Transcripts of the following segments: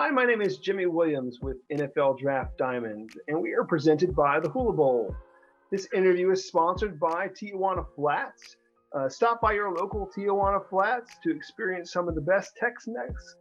Hi, my name is Jimmy Williams with NFL Draft Diamonds, and we are presented by the Hula Bowl. This interview is sponsored by Tijuana Flats. Stop by your local Tijuana Flats to experience some of the best Tex-Mex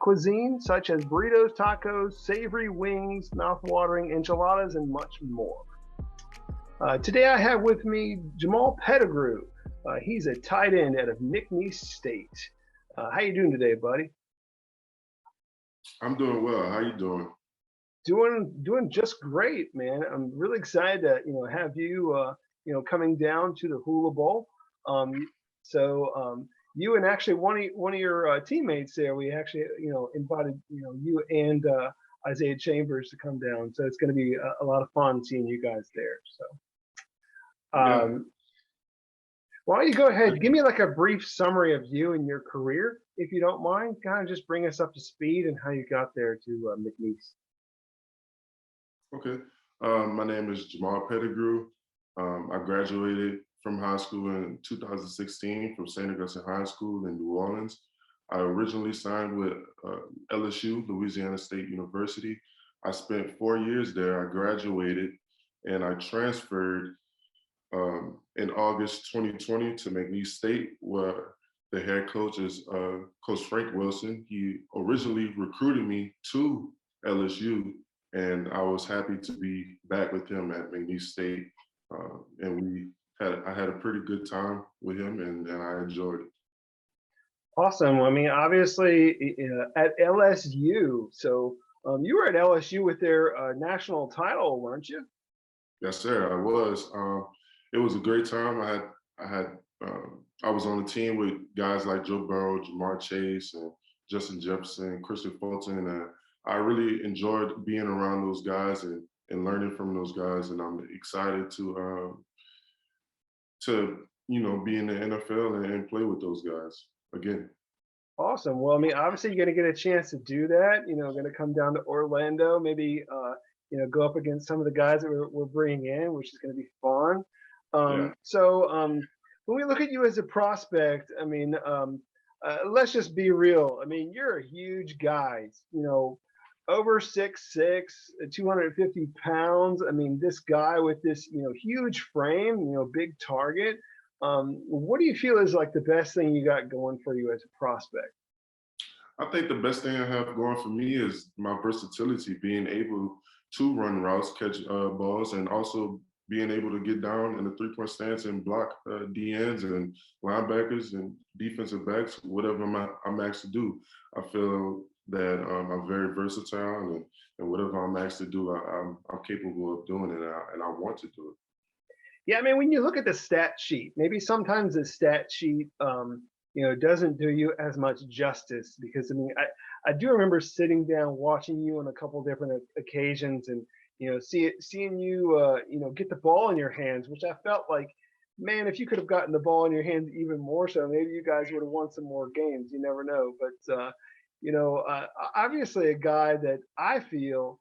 cuisine, such as burritos, tacos, savory wings, mouth-watering enchiladas, and much more. Today I have with me Jamal Pettigrew. He's a tight end out of McNeese State. How you doing today, buddy? I'm doing well. How you doing? Doing just great, man. I'm really excited to have you coming down to the Hula Bowl. You and actually one of your teammates there, we actually invited you and Isaiah Chambers to come down. So it's going to be a lot of fun seeing you guys there. So Yeah. why don't you go ahead, give me like a brief summary of you and your career, if you don't mind. Kind of just bring us up to speed and how you got there to McNeese. Okay. My name is Jamal Pettigrew. I graduated from high school in 2016 from St. Augustine High School in New Orleans. I originally signed with LSU, Louisiana State University. I spent 4 years there. I graduated and I transferred in August 2020 to McNeese State, where the head coach is Coach Frank Wilson. He originally recruited me to LSU, and I was happy to be back with him at McNeese State. And I had a pretty good time with him, and I enjoyed it. Awesome. I mean, obviously at LSU, so you were at LSU with their national title, weren't you? Yes, sir. I was. It was a great time. I was on the team with guys like Joe Burrow, Jamar Chase, and Justin Jefferson, Christian Fulton, and I really enjoyed being around those guys and learning from those guys. And I'm excited to be in the NFL and play with those guys again. Awesome. Well, I mean, obviously you're going to get a chance to do that. Going to come down to Orlando, maybe go up against some of the guys that we're bringing in, which is going to be fun. When we look at you as a prospect, I mean, let's just be real. I mean, you're a huge guy, over 6'6", 250 pounds. I mean, this guy with this, huge frame, big target. What do you feel is like the best thing you got going for you as a prospect? I think the best thing I have going for me is my versatility, being able to run routes, catch balls, and also being able to get down in the three-point stance and block DNs and linebackers and defensive backs, whatever I'm asked to do. I feel that I'm very versatile, and whatever I'm asked to do, I'm capable of doing it, and I want to do it. Yeah, I mean, when you look at the stat sheet, maybe sometimes the stat sheet, doesn't do you as much justice, because I mean, I do remember sitting down watching you on a couple of different occasions, and seeing you, get the ball in your hands, which I felt like, man, if you could have gotten the ball in your hands even more so, maybe you guys would have won some more games. You never know. But, obviously a guy that I feel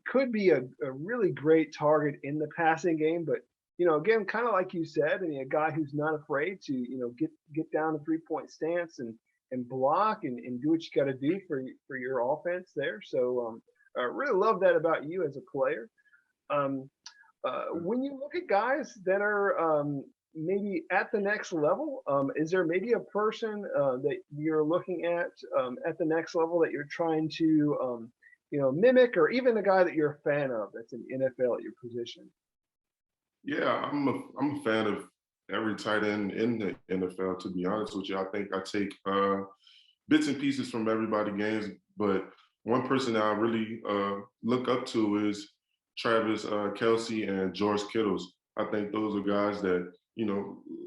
could be a really great target in the passing game. But, again, kind of like you said, I mean, a guy who's not afraid to, get down the three-point stance and block and do what you got to do for your offense there. So, I really love that about you as a player. When you look at guys that are maybe at the next level, is there maybe a person that you're looking at the next level that you're trying to mimic, or even a guy that you're a fan of that's in NFL at your position? Yeah, I'm a fan of every tight end in the NFL, to be honest with you. I think I take bits and pieces from everybody's games, but one person that I really look up to is Travis Kelce and George Kittles. I think those are guys that,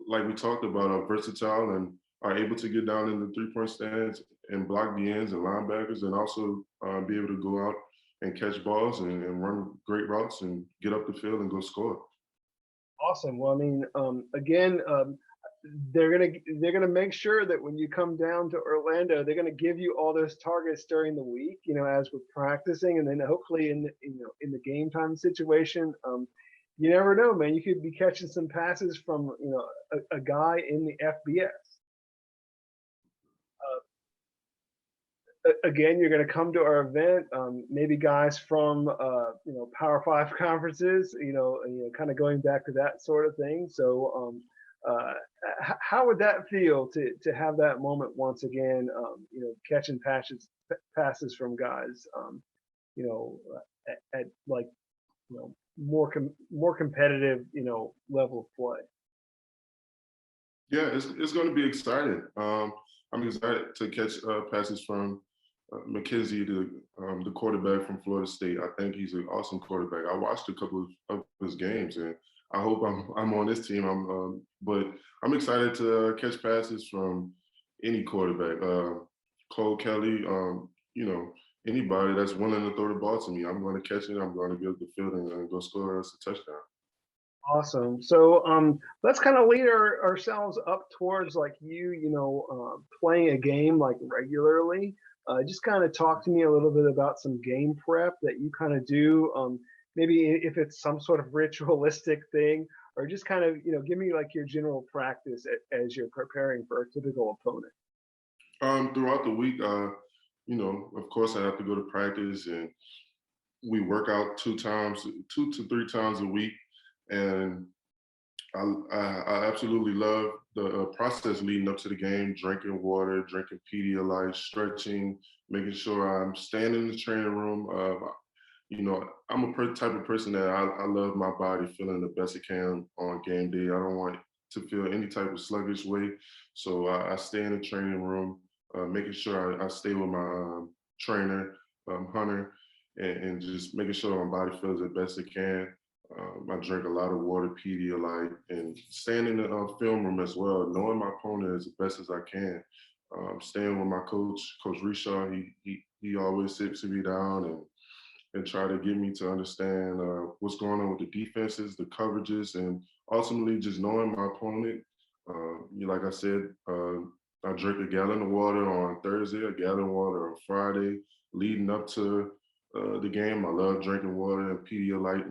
like we talked about, are versatile and are able to get down in the three-point stance and block the ends and linebackers, and also be able to go out and catch balls and run great routes and get up the field and go score. Awesome. Well, I mean, again, they're gonna make sure that when you come down to Orlando, they're gonna give you all those targets during the week, as we're practicing, and then hopefully in the game time situation, you never know, man. You could be catching some passes from a guy in the FBS. again, you're going to come to our event. Maybe guys from Power Five conferences. Kind of going back to that sort of thing. So, how would that feel to have that moment once again? Catching passes from guys. You know, at like more competitive level of play. Yeah, it's going to be exciting. I'm excited to catch passes from McKenzie, the quarterback from Florida State. I think he's an awesome quarterback. I watched a couple of his games, and I hope I'm on this team. But I'm excited to catch passes from any quarterback. Cole Kelly, anybody that's willing to throw the ball to me, I'm going to catch it. I'm going to get up the field and go score us a touchdown. Awesome. So let's kind of lead ourselves up towards like playing a game like regularly. Just kind of talk to me a little bit about some game prep that you kind of do. Maybe if it's some sort of ritualistic thing, or just kind of give me like your general practice as you're preparing for a typical opponent. Throughout the week, of course, I have to go to practice, and we work out 2 to 3 times a week. And I absolutely love the process leading up to the game, drinking water, drinking Pedialyte, stretching, making sure I'm staying in the training room. I'm a type of person that I love my body feeling the best it can on game day. I don't want to feel any type of sluggish way. So I stay in the training room, making sure I stay with my trainer, Hunter, and just making sure my body feels the best it can. I drink a lot of water, Pedialyte, and staying in the film room as well, knowing my opponent as best as I can. Staying with my coach, Coach Rishaw, he always sits me down and try to get me to understand what's going on with the defenses, the coverages, and ultimately just knowing my opponent. Like I said, I drink a gallon of water on Thursday, a gallon of water on Friday, leading up to the game. I love drinking water and Pedialyte,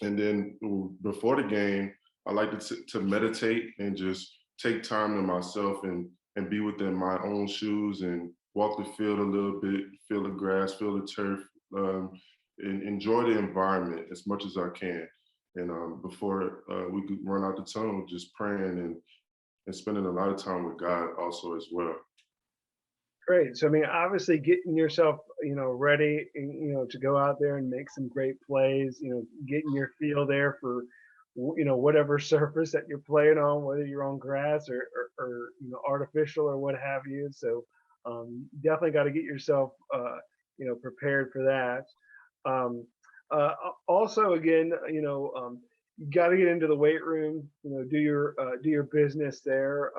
and then before the game, I like to meditate and just take time to myself and be within my own shoes and walk the field a little bit, feel the grass, feel the turf, and enjoy the environment as much as I can. And before we could run out the tunnel, just praying and spending a lot of time with God also as well. Great. So I mean, obviously getting yourself, ready, to go out there and make some great plays. Getting your feel there for, whatever surface that you're playing on, whether you're on grass or artificial or what have you. So definitely got to get yourself, prepared for that. Also, again, you got to get into the weight room. Do your business there.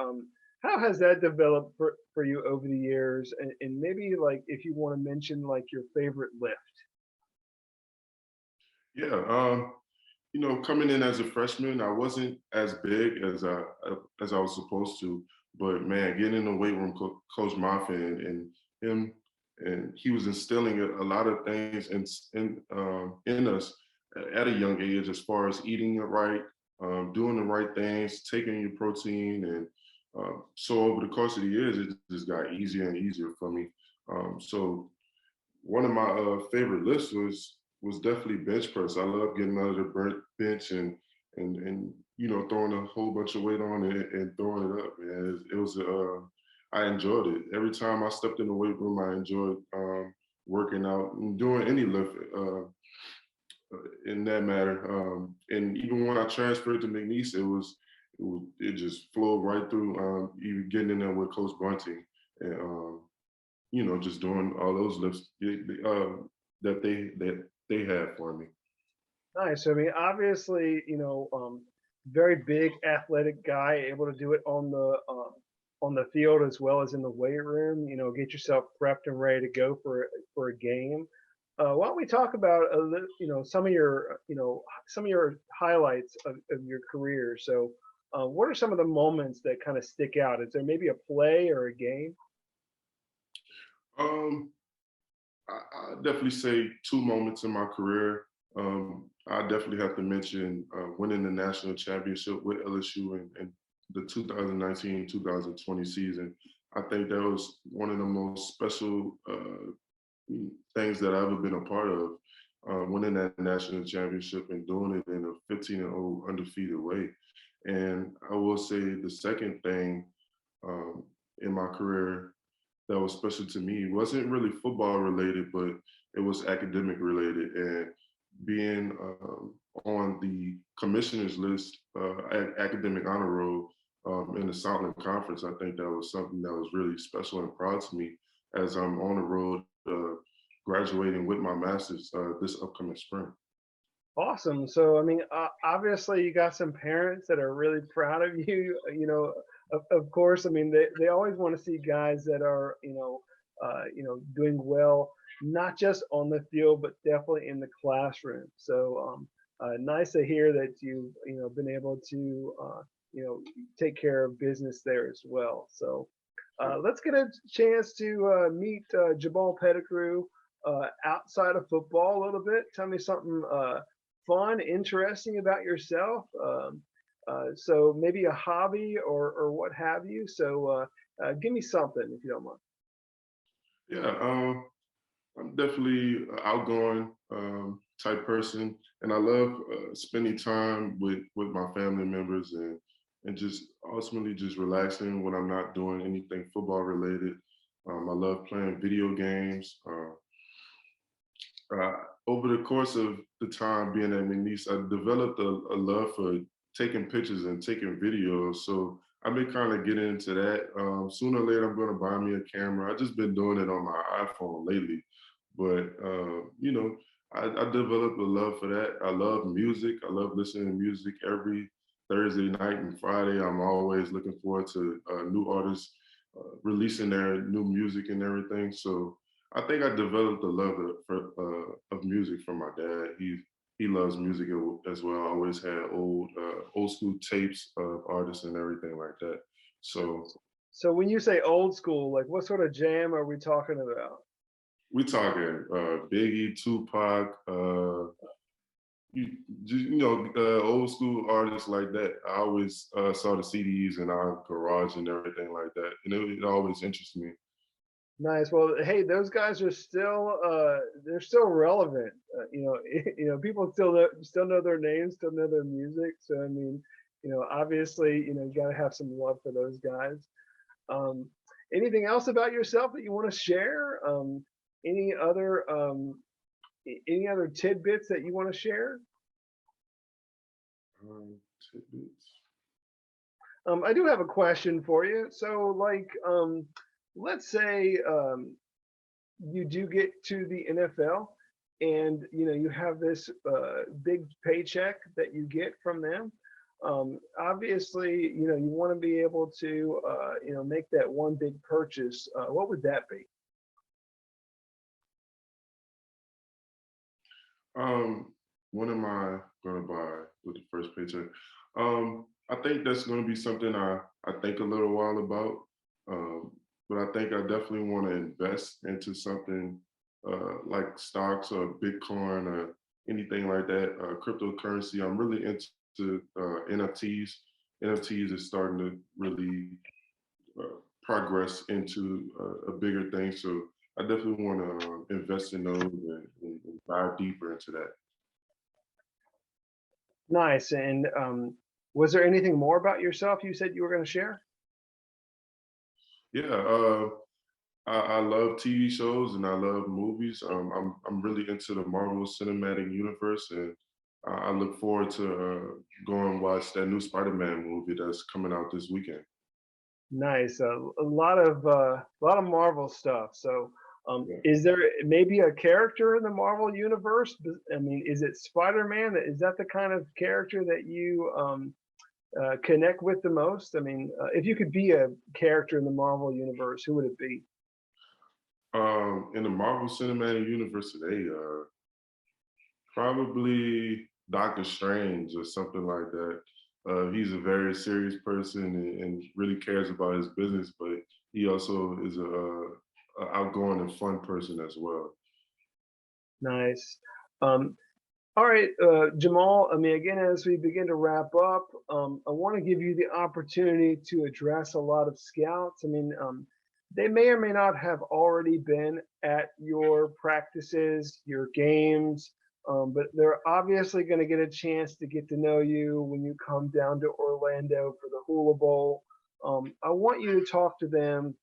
How has that developed for you over the years? And maybe like if you want to mention like your favorite lift. Yeah, coming in as a freshman, I wasn't as big as I was supposed to. But man, getting in the weight room, Coach Moffitt and him, and he was instilling a lot of things in us at a young age, as far as eating it right, doing the right things, taking your protein, and so over the course of the years, it just got easier and easier for me. So one of my favorite lifts was definitely bench press. I love getting out of the bench and throwing a whole bunch of weight on it and throwing it up. Man, it was I enjoyed it. Every time I stepped in the weight room, I enjoyed working out and doing any lift in that matter. And even when I transferred to McNeese, it just flowed right through. Even getting in there with Coach Bunting and just doing all those lifts that they had for me. Nice. I mean, obviously, very big athletic guy, able to do it on the field as well as in the weight room. Get yourself prepped and ready to go for a game. Why don't we talk about some of your highlights of your career? So, what are some of the moments that kind of stick out? Is there maybe a play or a game? Um, I definitely say 2 moments in my career. I definitely have to mention winning the national championship with LSU in the 2019-2020 season. I think that was one of the most special things that I've ever been a part of, winning that national championship and doing it in a 15-0 undefeated way. And I will say the second thing um, in my career that was special to me wasn't really football related, but it was academic related. And being on the commissioner's list, academic honor roll in the Southland Conference, I think that was something that was really special and proud to me as I'm on the road graduating with my master's this upcoming spring. Awesome. So, I mean, obviously, you got some parents that are really proud of you. Of course, I mean, they always want to see guys that are, doing well, not just on the field, but definitely in the classroom. So, nice to hear that you've, been able to, take care of business there as well. So, let's get a chance to meet Jamal Pettigrew outside of football a little bit. Tell me something fun, interesting about yourself. So maybe a hobby or what have you. So give me something if you don't mind. Yeah, I'm definitely an outgoing type person, and I love spending time with my family members and just ultimately just relaxing when I'm not doing anything football related. I love playing video games. Uh, Over the course of the time being at McNeese, I developed a love for taking pictures and taking videos. So I've been kind of getting into that. Sooner or later, I'm going to buy me a camera. I've just been doing it on my iPhone lately. But, I developed a love for that. I love music. I love listening to music every Thursday night and Friday. I'm always looking forward to new artists releasing their new music and everything. So I think I developed a love of music from my dad. He loves music as well. I always had old school tapes of artists and everything like that. So So when you say old school, like what sort of jam are we talking about? we talking Biggie, Tupac, you, old school artists like that. I always saw the CDs in our garage and everything like that, and it always interested me. Nice. Well, hey, those guys are still they're still relevant. People still know their names, still know their music. So I mean, obviously, you got to have some love for those guys. Um, Anything else about yourself that you want to share? Any other any other tidbits that you want to share? Tidbits. I do have a question for you. So, like, let's say you do get to the NFL, and you have this big paycheck that you get from them. Obviously, you want to be able to make that one big purchase. What would that be? What am I going to buy with the first paycheck? I think that's going to be something I think a little while about. Um, but I think I definitely want to invest into something like stocks or Bitcoin or anything like that, cryptocurrency. I'm really into NFTs. NFTs is starting to really progress into a bigger thing. So I definitely want to invest in those and dive deeper into that. Nice. And was there anything more about yourself you said you were going to share? Yeah, I love TV shows and I love movies. I'm really into the Marvel Cinematic Universe, and I look forward to going and watch that new Spider-Man movie that's coming out this weekend. Nice. A lot of Marvel stuff. So, Yeah. is there maybe a character in the Marvel universe? I mean, is it Spider-Man? Is that the kind of character that you connect with the most? I mean, if you could be a character in the Marvel universe, who would it be? In the Marvel Cinematic Universe today, probably Doctor Strange or something like that. He's a very serious person and really cares about his business, but he also is a outgoing and fun person as well. Nice. Um, all right, Jamal. I mean, again, as we begin to wrap up, I want to give you the opportunity to address a lot of scouts. I mean, they may or may not have already been at your practices, your games, but they're obviously going to get a chance to get to know you when you come down to Orlando for the Hula Bowl. I want you to talk to them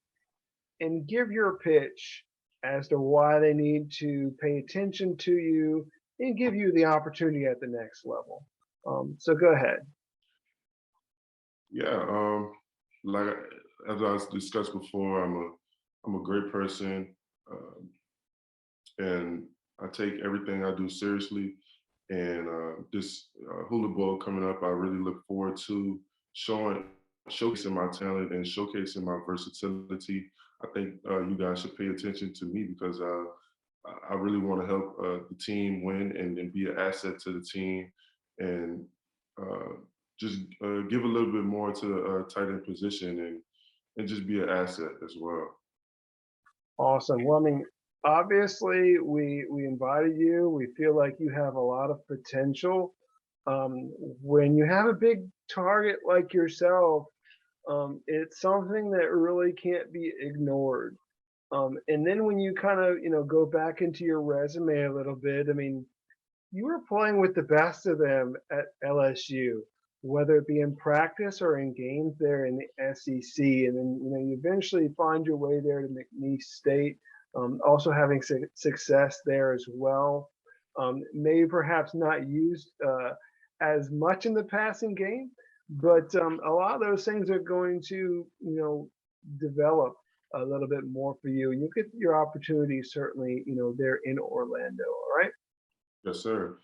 and give your pitch as to why they need to pay attention to you and give you the opportunity at the next level. So go ahead. Yeah, like as I discussed before, I'm a great person, and I take everything I do seriously. And this Hula Bowl coming up, I really look forward to showcasing my talent and showcasing my versatility. I think you guys should pay attention to me because I really want to help the team win and be an asset to the team, and uh, just give a little bit more to the tight end position and just be an asset as well. Awesome. Well, I mean, obviously, we invited you. We feel like you have a lot of potential. When you have a big target like yourself, it's something that really can't be ignored. And then when you kind of, go back into your resume a little bit, I mean, you were playing with the best of them at LSU, whether it be in practice or in games there in the SEC. And then, you eventually find your way there to McNeese State, also having success there as well. Maybe perhaps not used as much in the passing game, but a lot of those things are going to, develop a little bit more for you. And you get your opportunity certainly, there in Orlando. All right. Yes, sir.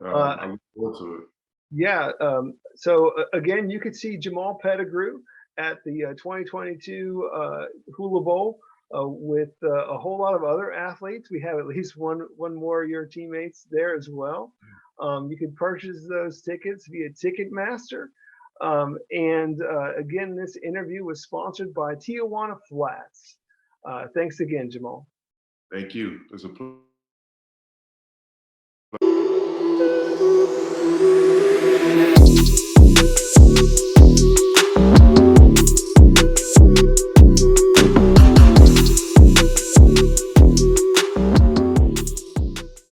Uh, I look forward to it. yeah. So again, you could see Jamal Pettigrew at the 2022 Hula Bowl with a whole lot of other athletes. We have at least one more of your teammates there as well. You can purchase those tickets via Ticketmaster. And again, this interview was sponsored by Tijuana Flats. Thanks again, Jamal. Thank you. It's a pleasure.